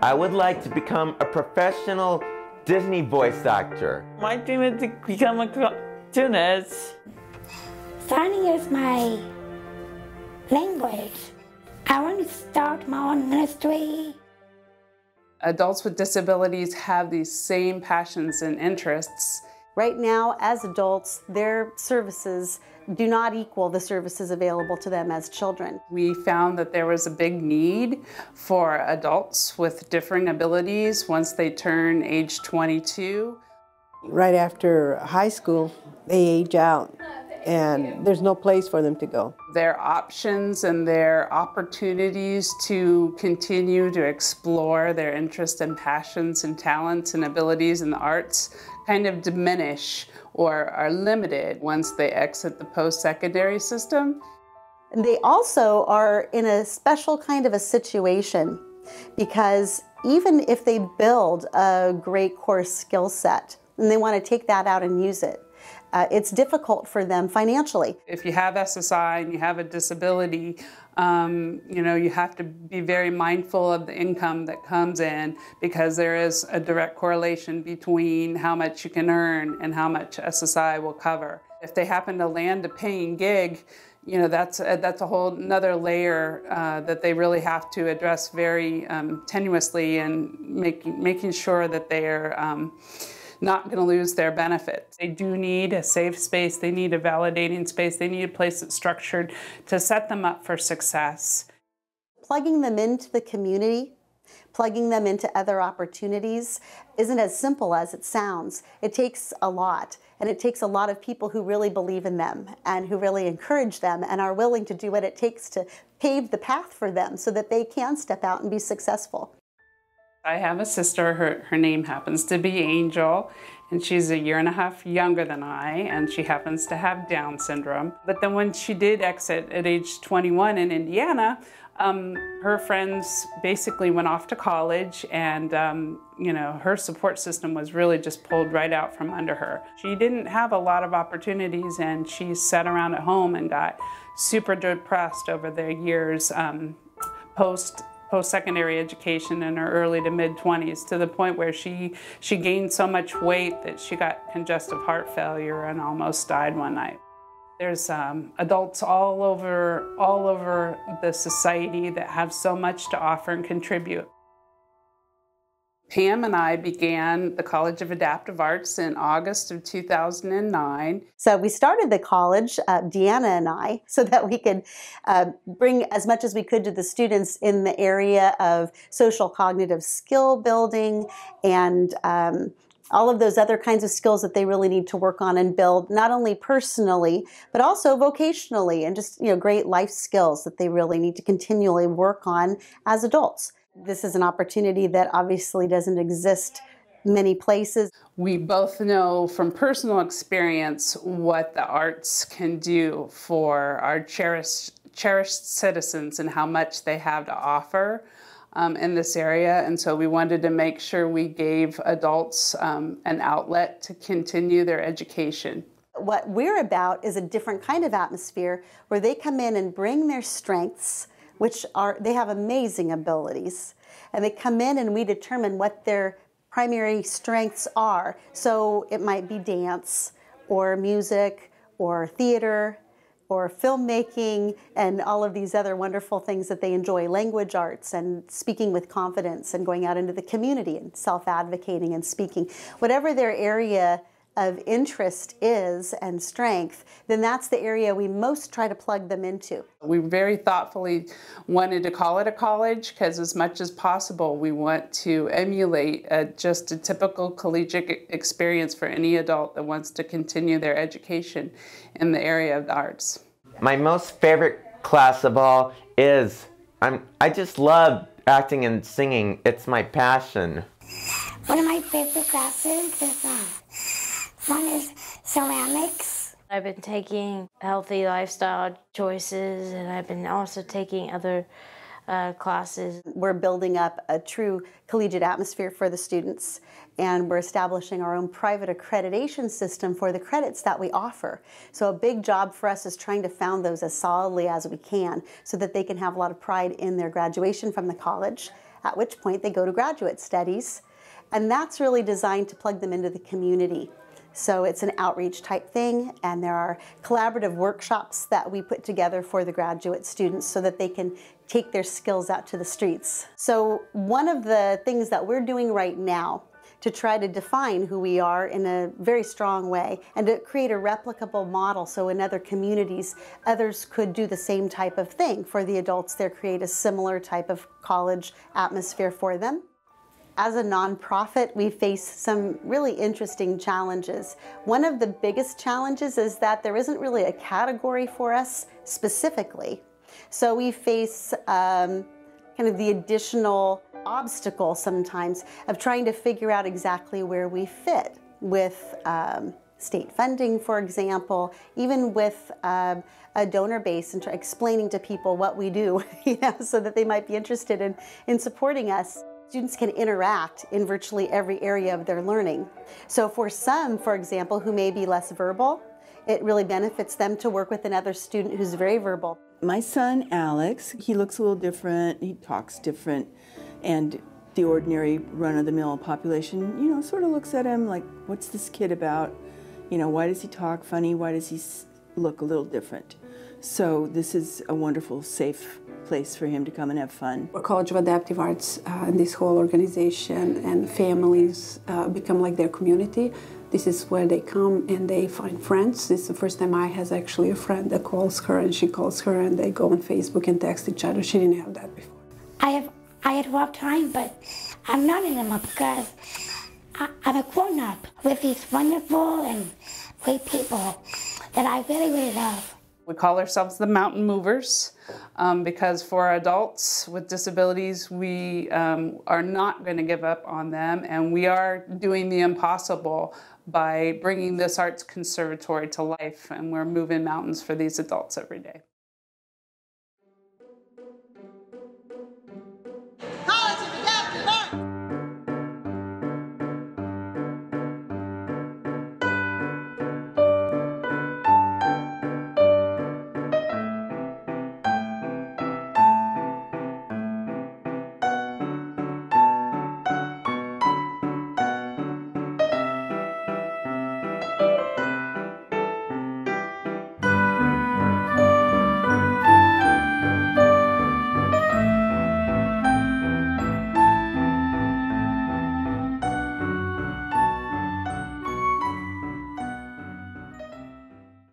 I would like to become a professional Disney voice actor. My dream is to become a cartoonist. Signing is my language. I want to start my own ministry. Adults with disabilities have these same passions and interests. Right now, as adults, their services do not equal the services available to them as children. We found that there was a big need for adults with differing abilities once they turn age 22. Right after high school, they age out and there's no place for them to go. Their options and their opportunities to continue to explore their interests and passions and talents and abilities in the arts kind of diminish or are limited once they exit the post-secondary system. They also are in a special kind of a situation because even if they build a great core skill set and they want to take that out and use it, it's difficult for them financially. If you have SSI and you have a disability, you have to be very mindful of the income that comes in because there is a direct correlation between how much you can earn and how much SSI will cover. If they happen to land a paying gig, that's a whole another layer that they really have to address very tenuously and making sure that they are not going to lose their benefits. They do need a safe space, they need a validating space, they need a place that's structured to set them up for success. Plugging them into the community, plugging them into other opportunities isn't as simple as it sounds. It takes a lot, and it takes a lot of people who really believe in them and who really encourage them and are willing to do what it takes to pave the path for them so that they can step out and be successful. I have a sister, her name happens to be Angel, and she's a year and a half younger than I, and she happens to have Down syndrome. But then when she did exit at age 21 in Indiana, her friends basically went off to college, and her support system was really just pulled right out from under her. She didn't have a lot of opportunities, and she sat around at home and got super depressed over the years post-secondary education in her early to mid-20s, to the point where she gained so much weight that she got congestive heart failure and almost died one night. There's adults all over the society that have so much to offer and contribute. Pam and I began the College of Adaptive Arts in August of 2009. So we started the college, Deanna and I, so that we could bring as much as we could to the students in the area of social cognitive skill building and all of those other kinds of skills that they really need to work on and build, not only personally, but also vocationally, and just great life skills that they really need to continually work on as adults. This is an opportunity that obviously doesn't exist many places. We both know from personal experience what the arts can do for our cherished citizens and how much they have to offer in this area. And so we wanted to make sure we gave adults an outlet to continue their education. What we're about is a different kind of atmosphere where they come in and bring their strengths, they have amazing abilities, and they come in and we determine what their primary strengths are. So it might be dance or music or theater or filmmaking and all of these other wonderful things that they enjoy, language arts and speaking with confidence and going out into the community and self-advocating and speaking. Whatever their area of interest is and strength, then that's the area we most try to plug them into. We very thoughtfully wanted to call it a college because as much as possible we want to emulate just a typical collegiate experience for any adult that wants to continue their education in the area of the arts. My most favorite class of all is, I just love acting and singing. It's my passion. One of my favorite classes is one is ceramics. I've been taking healthy lifestyle choices, and I've been also taking other classes. We're building up a true collegiate atmosphere for the students, and we're establishing our own private accreditation system for the credits that we offer. So a big job for us is trying to found those as solidly as we can so that they can have a lot of pride in their graduation from the college, at which point they go to graduate studies. And that's really designed to plug them into the community. So it's an outreach type thing, and there are collaborative workshops that we put together for the graduate students so that they can take their skills out to the streets. So one of the things that we're doing right now to try to define who we are in a very strong way and to create a replicable model so in other communities others could do the same type of thing for the adults there, create a similar type of college atmosphere for them. As a nonprofit, we face some really interesting challenges. One of the biggest challenges is that there isn't really a category for us specifically. So we face kind of the additional obstacle sometimes of trying to figure out exactly where we fit with state funding, for example, even with a donor base and explaining to people what we do, so that they might be interested in supporting us. Students can interact in virtually every area of their learning. So for some, for example, who may be less verbal, it really benefits them to work with another student who's very verbal. My son, Alex, he looks a little different, he talks different, and the ordinary run-of-the-mill population, sort of looks at him like, what's this kid about? Why does he talk funny? Why does he look a little different? So this is a wonderful, safe place for him to come and have fun. College of Adaptive Arts and this whole organization and families become like their community. This is where they come and they find friends. This is the first time I has actually a friend that calls her and she calls her and they go on Facebook and text each other. She didn't have that before. I had a rough time, but I'm not anymore because I'm a grown-up with these wonderful and great people that I really, really love. We call ourselves the Mountain Movers because for adults with disabilities, we are not going to give up on them, and we are doing the impossible by bringing this arts conservatory to life, and we're moving mountains for these adults every day.